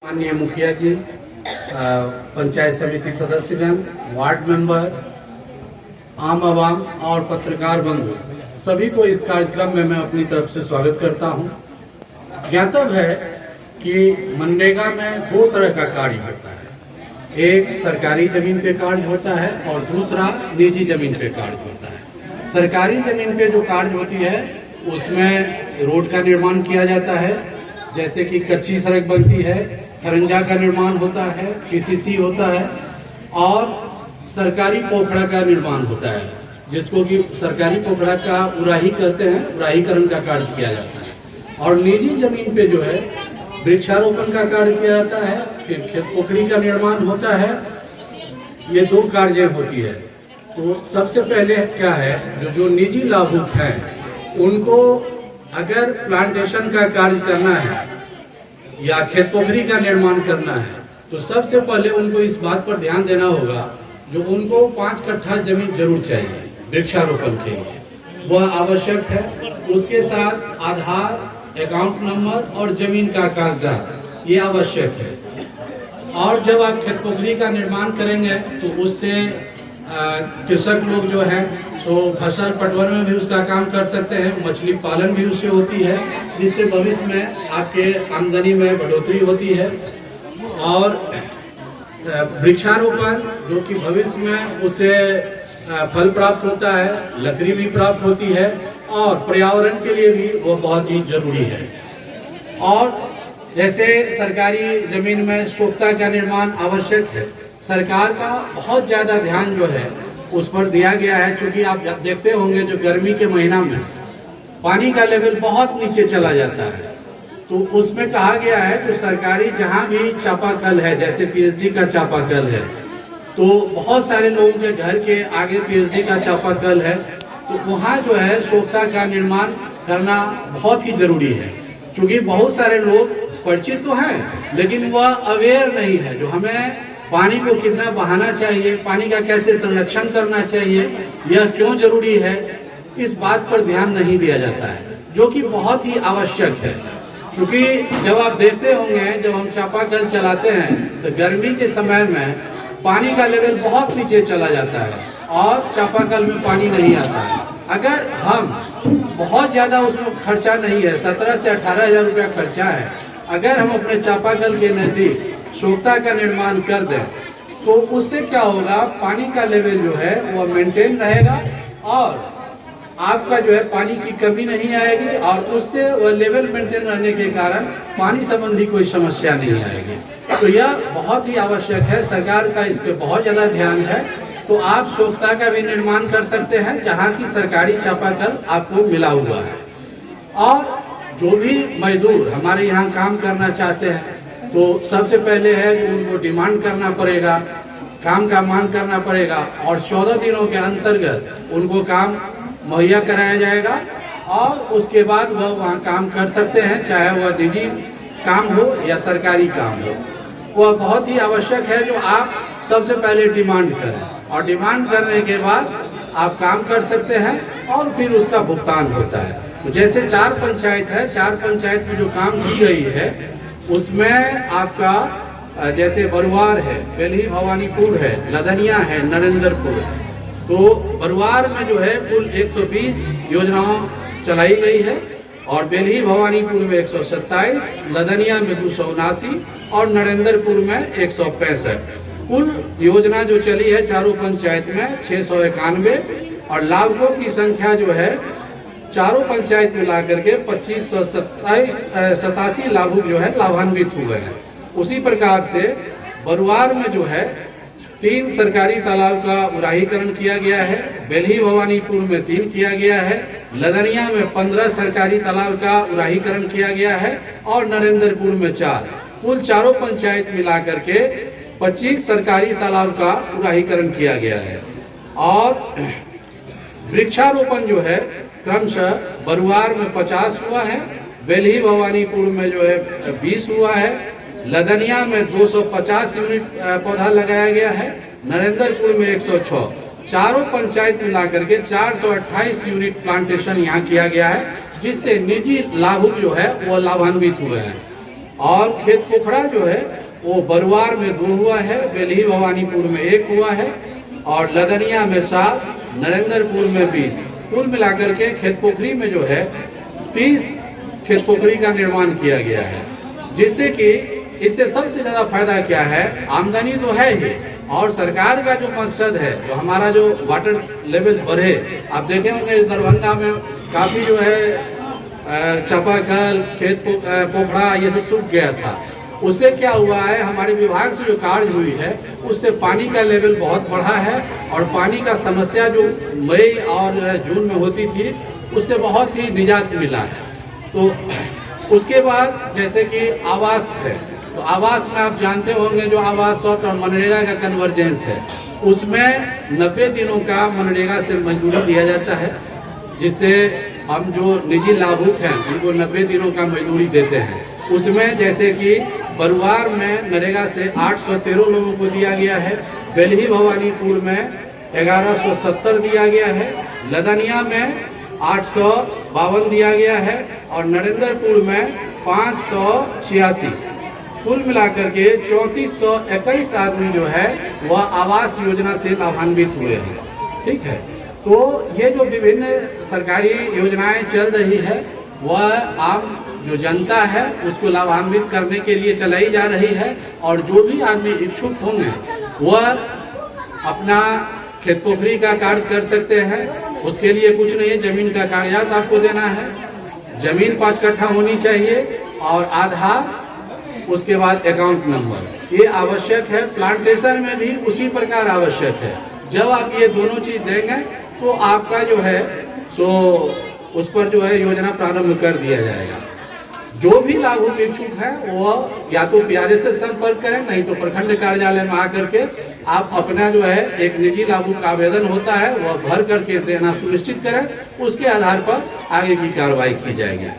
माननीय मुखिया जी, पंचायत समिति सदस्यगण, वार्ड मेंबर, आम आवाम और पत्रकार बंधु सभी को इस कार्यक्रम में मैं अपनी तरफ से स्वागत करता हूं। ज्ञातव्य है कि मनरेगा में दो तरह का कार्य होता है, एक सरकारी जमीन पे कार्य होता है और दूसरा निजी जमीन पे कार्य होता है। सरकारी जमीन पे जो कार्य होती है उसमें रोड का निर्माण किया जाता है, जैसे कि कच्ची सड़क बनती है, खरंजा का निर्माण होता है, पीसीसी होता है और सरकारी पोखड़ा का निर्माण होता है, जिसको कि सरकारी पोखड़ा का उराही कहते हैं, उराहीकरण का कार्य किया जाता है। और निजी जमीन पे जो है वृक्षारोपण का कार्य किया जाता है, फिर खेत पोखड़ी का निर्माण होता है। ये दो कार्य होती है। तो सबसे पहले क्या है, जो निजी लाभुक हैं उनको अगर प्लांटेशन का कार्य करना है या खेत पोखरी का निर्माण करना है तो सबसे पहले उनको इस बात पर ध्यान देना होगा जो उनको 5 कट्ठा जमीन जरूर चाहिए वृक्षारोपण के लिए, वह आवश्यक है। उसके साथ आधार, अकाउंट नंबर और जमीन का कागजात ये आवश्यक है। और जब आप खेत पोखरी का निर्माण करेंगे तो उससे कृषक लोग जो हैं तो फसल पटवन में भी उसका काम कर सकते हैं, मछली पालन भी उससे होती है, जिससे भविष्य में आपके आमदनी में बढ़ोतरी होती है। और वृक्षारोपण जो कि भविष्य में उससे फल प्राप्त होता है, लकड़ी भी प्राप्त होती है और पर्यावरण के लिए भी वो बहुत ही जरूरी है। और जैसे सरकारी जमीन में सोख्ता का निर्माण आवश्यक है, सरकार का बहुत ज़्यादा ध्यान जो है उस पर दिया गया है। क्योंकि आप देखते होंगे जो गर्मी के महीना में पानी का लेवल बहुत नीचे चला जाता है, तो उसमें कहा गया है कि सरकारी जहाँ भी चापाकल है, जैसे पीएचडी का चापाकल है, तो बहुत सारे लोगों के घर के आगे पीएचडी का चापाकल है, तो वहाँ जो है सोख्ता का निर्माण करना बहुत ही जरूरी है। क्योंकि बहुत सारे लोग परिचित तो हैं लेकिन वह अवेयर नहीं है, जो हमें पानी को कितना बहाना चाहिए, पानी का कैसे संरक्षण करना चाहिए, यह क्यों जरूरी है, इस बात पर ध्यान नहीं दिया जाता है, जो कि बहुत ही आवश्यक है। क्योंकि जब आप देखते होंगे जब हम चापाकल चलाते हैं तो गर्मी के समय में पानी का लेवल बहुत नीचे चला जाता है और चापाकल में पानी नहीं आता है। अगर हम बहुत ज़्यादा उसमें खर्चा नहीं है, 17 से 18 हज़ार रुपया खर्चा है, अगर हम अपने चापाकल के नज़दीक सोख्ता का निर्माण कर दें तो उससे क्या होगा, पानी का लेवल जो है वो मेंटेन रहेगा और आपका जो है पानी की कमी नहीं आएगी और उससे वह लेवल मेंटेन रहने के कारण पानी संबंधी कोई समस्या नहीं आएगी। तो यह बहुत ही आवश्यक है, सरकार का इस पे बहुत ज़्यादा ध्यान है। तो आप सोख्ता का भी निर्माण कर सकते हैं जहाँ की सरकारी चापाकल आपको मिला हुआ है। और जो भी मजदूर हमारे यहाँ काम करना चाहते हैं तो सबसे पहले है कि उनको डिमांड करना पड़ेगा, काम का मांग करना पड़ेगा और 14 दिनों के अंतर्गत उनको काम मुहैया कराया जाएगा और उसके बाद वह वहाँ काम कर सकते हैं, चाहे वह निजी काम हो या सरकारी काम हो। वह बहुत ही आवश्यक है जो आप सबसे पहले डिमांड करें और डिमांड करने के बाद आप काम कर सकते हैं और फिर उसका भुगतान होता है। तो जैसे 4 पंचायत है, 4 पंचायत में जो काम की गई है उसमें आपका जैसे बरुआर है, बेल्ही भवानीपुर है, लदनिया है, नरेंद्रपुर है। तो बरुआर में जो है कुल 120 योजनाओं चलाई गई है और बेल्ही भवानीपुर में 127, लदनिया में 279 और नरेंद्रपुर में 165। कुल योजना जो चली है चारों पंचायत में 691 और लाभुकों की संख्या जो है चारों पंचायत मिला करके 2587 लाभुक जो है लाभान्वित हुए हैं। उसी प्रकार से बरुआर में जो है 3 सरकारी तालाब का उराहीकरण किया गया है, बेल्ही भवानीपुर में 3 किया गया है, लदनिया में 15 सरकारी तालाब का उराहीकरण किया गया है और नरेंद्रपुर में 4। कुल चारों पंचायत मिला करके 25 सरकारी तालाब का उराहीकरण किया गया है। और वृक्षारोपण जो है क्रमशः बरुआर में 50 हुआ है, बेल्ही भवानीपुर में जो है 20 हुआ है, लदनिया में 250 यूनिट पौधा लगाया गया है, नरेंद्रपुर में 106। चारों पंचायत मिला करके 428 यूनिट प्लांटेशन यहाँ किया गया है, जिससे निजी लाभुक जो है वो लाभान्वित हुए हैं। और खेत पोखड़ा जो है वो बरुआर में 2 हुआ है, बेलही भवानीपुर में 1 हुआ है और लदनिया में 7, नरेंद्रपुर में 20। कुल मिलाकर के खेत पोखरी में जो है 30 खेत पोखरी का निर्माण किया गया है, जिससे कि इससे सबसे ज्यादा फायदा क्या है, आमदनी तो है ही, और सरकार का जो मकसद है, जो हमारा जो वाटर लेवल बढ़े। आप देखे होंगे दरभंगा में काफी जो है चापाकल, खेत पोखरा ये सब सूख गया था। उससे क्या हुआ है, हमारे विभाग से जो कार्य हुई है उससे पानी का लेवल बहुत बढ़ा है और पानी का समस्या जो मई और जून में होती थी उससे बहुत ही निजात मिला है। तो उसके बाद जैसे कि आवास है, तो आवास में आप जानते होंगे जो आवास सॉफ्ट और मनरेगा का कन्वर्जेंस है, उसमें 90 दिनों का मनरेगा से मजदूरी दिया जाता है, जिससे हम जो निजी लाभुक हैं उनको 90 दिनों का मजदूरी देते हैं। उसमें जैसे कि बरुआर में नरेगा से 813 लोगों को दिया गया है, बेलही भवानीपुर में 1170 दिया गया है, लदनिया में 852 दिया गया है और नरेंद्रपुर में 586। कुल मिलाकर के 3421 आदमी जो है वह आवास योजना से लाभान्वित हुए हैं। ठीक है, तो ये जो विभिन्न सरकारी योजनाएं चल रही है वह आम जो जनता है उसको लाभान्वित करने के लिए चलाई जा रही है, और जो भी आदमी इच्छुक होंगे वह अपना खेत पोखरी का कार्य कर सकते हैं। उसके लिए कुछ नहीं है, जमीन का कागजात आपको देना है, जमीन 5 कट्ठा होनी चाहिए और आधार, उसके बाद अकाउंट नंबर, ये आवश्यक है। प्लांटेशन में भी उसी प्रकार आवश्यक है। जब आप ये दोनों चीज देंगे तो आपका जो है सो उस पर जो है योजना प्रारंभ कर दिया जाएगा। जो भी लाभुक इच्छुक है वो या तो PRA से संपर्क करें, नहीं तो प्रखंड कार्यालय में आकर के आप अपना जो है एक निजी लाभुक आवेदन होता है वह भर करके देना सुनिश्चित करें, उसके आधार पर आगे की कार्रवाई की जाएगी।